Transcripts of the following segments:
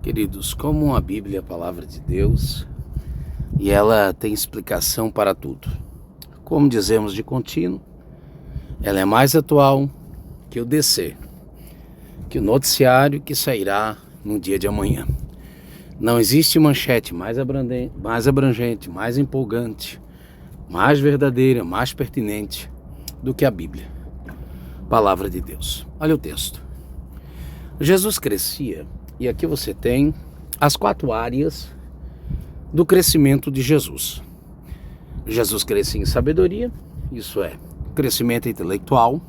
Queridos, como a Bíblia é a palavra de Deus e ela tem explicação para tudo. Como dizemos de contínuo, ela é mais atual que o DC, que o noticiário que sairá no dia de amanhã. Não existe manchete mais abrangente, mais empolgante, mais verdadeira, mais pertinente do que a Bíblia, palavra de Deus. Olha o texto. Jesus crescia, e aqui você tem as 4 áreas do crescimento de Jesus. Jesus crescia em sabedoria, isso é, crescimento intelectual,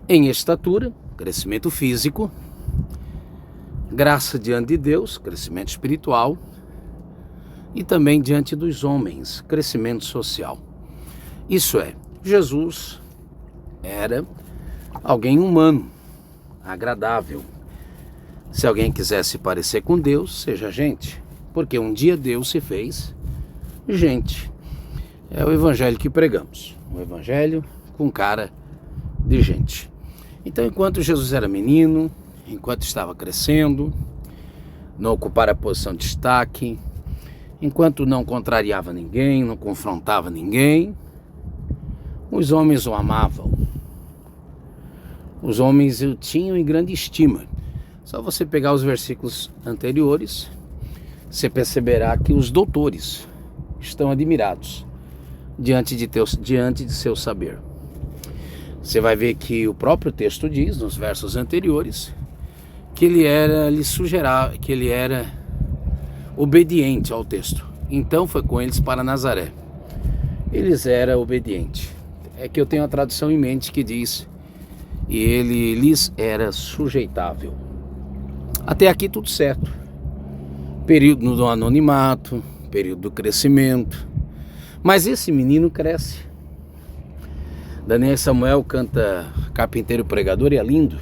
em estatura, crescimento físico, graça diante de Deus, crescimento espiritual, e também diante dos homens, crescimento social. Isso é, Jesus era alguém humano, agradável. Se alguém quisesse parecer com Deus, seja gente, porque um dia Deus se fez gente. É o evangelho que pregamos, um evangelho com cara de gente. Então, enquanto Jesus era menino, enquanto estava crescendo, não ocupara posição de destaque, enquanto não contrariava ninguém, não confrontava ninguém, os homens o amavam. Os homens o tinham em grande estima. Só você pegar os versículos anteriores, você perceberá que os doutores estão admirados diante de seu saber. Você vai ver que o próprio texto diz, nos versos anteriores, que ele era obediente ao texto. Então foi com eles para Nazaré. Eles eram obedientes. É que eu tenho a tradução em mente que diz, e ele lhes era sujeitável. Até aqui tudo certo. Período do anonimato, período do crescimento. Mas esse menino cresce. Daniel e Samuel canta Carpinteiro Pregador e é lindo.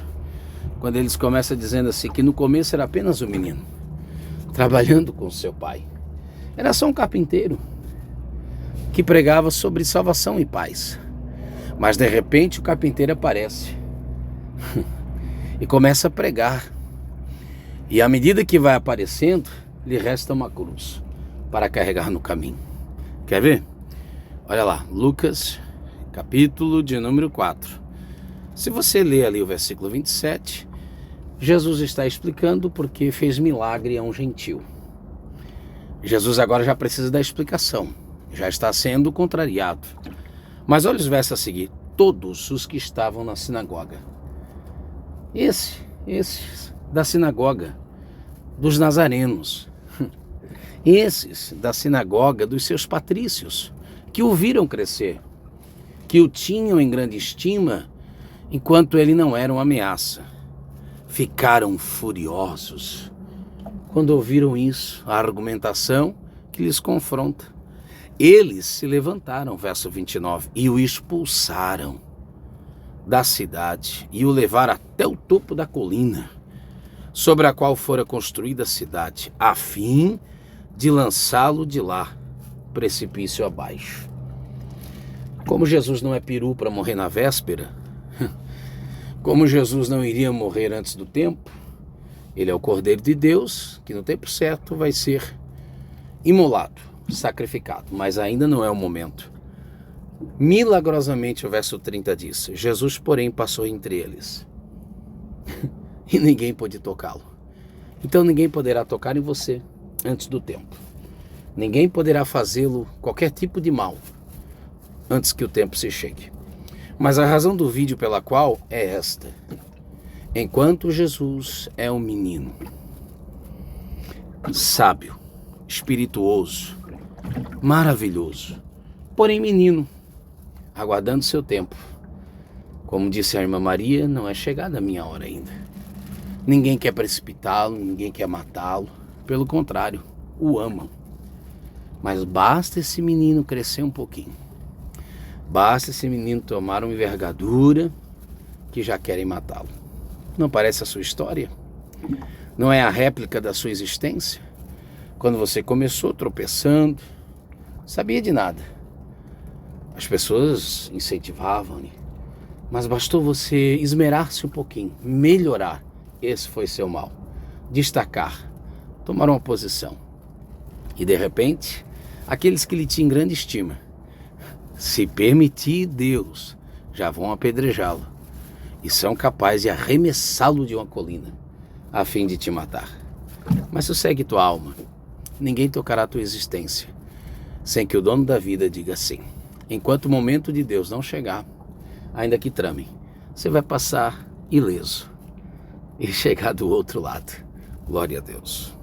Quando eles começam dizendo assim, que no começo era apenas um menino, trabalhando com seu pai. Era só um carpinteiro que pregava sobre salvação e paz. Mas de repente o carpinteiro aparece e começa a pregar. E à medida que vai aparecendo, lhe resta uma cruz para carregar no caminho. Quer ver? Olha lá, Lucas, capítulo de número 4. Se você ler ali o versículo 27, Jesus está explicando porque fez milagre a um gentil. Jesus agora já precisa da explicação, já está sendo contrariado. Mas olha os versos a seguir. Todos os que estavam na sinagoga. Esses da sinagoga dos nazarenos. Esses da sinagoga dos seus patrícios, que o viram crescer, que o tinham em grande estima, enquanto ele não era uma ameaça. Ficaram furiosos quando ouviram isso, a argumentação que lhes confronta. Eles se levantaram, verso 29, e o expulsaram da cidade e o levaram até o topo da colina, sobre a qual fora construída a cidade, a fim de lançá-lo de lá, precipício abaixo. Como Jesus não é peru para morrer na véspera, como Jesus não iria morrer antes do tempo, ele é o Cordeiro de Deus, que no tempo certo vai ser imolado, sacrificado, mas ainda não é o momento. Milagrosamente, o verso 30 diz, Jesus, porém, passou entre eles e ninguém pôde tocá-lo. Então ninguém poderá tocar em você antes do tempo. Ninguém poderá fazê-lo qualquer tipo de mal antes que o tempo se chegue. Mas a razão do vídeo pela qual é esta. Enquanto Jesus é um menino, sábio, espirituoso, maravilhoso, porém menino, aguardando seu tempo. Como disse a irmã Maria, não é chegada a minha hora ainda. Ninguém quer precipitá-lo, ninguém quer matá-lo. Pelo contrário, o amam. Mas basta esse menino crescer um pouquinho. Basta esse menino tomar uma envergadura que já querem matá-lo. Não parece a sua história? Não é a réplica da sua existência? Quando você começou tropeçando, sabia de nada. As pessoas incentivavam-lhe, mas bastou você esmerar-se um pouquinho, melhorar. Esse foi seu mal. Destacar, tomar uma posição. E de repente, aqueles que lhe tinham grande estima, se permitir Deus, já vão apedrejá-lo e são capazes de arremessá-lo de uma colina, a fim de te matar. Mas sossegue tua alma, ninguém tocará a tua existência, sem que o dono da vida diga sim. Enquanto o momento de Deus não chegar, ainda que tramem, você vai passar ileso e chegar do outro lado. Glória a Deus.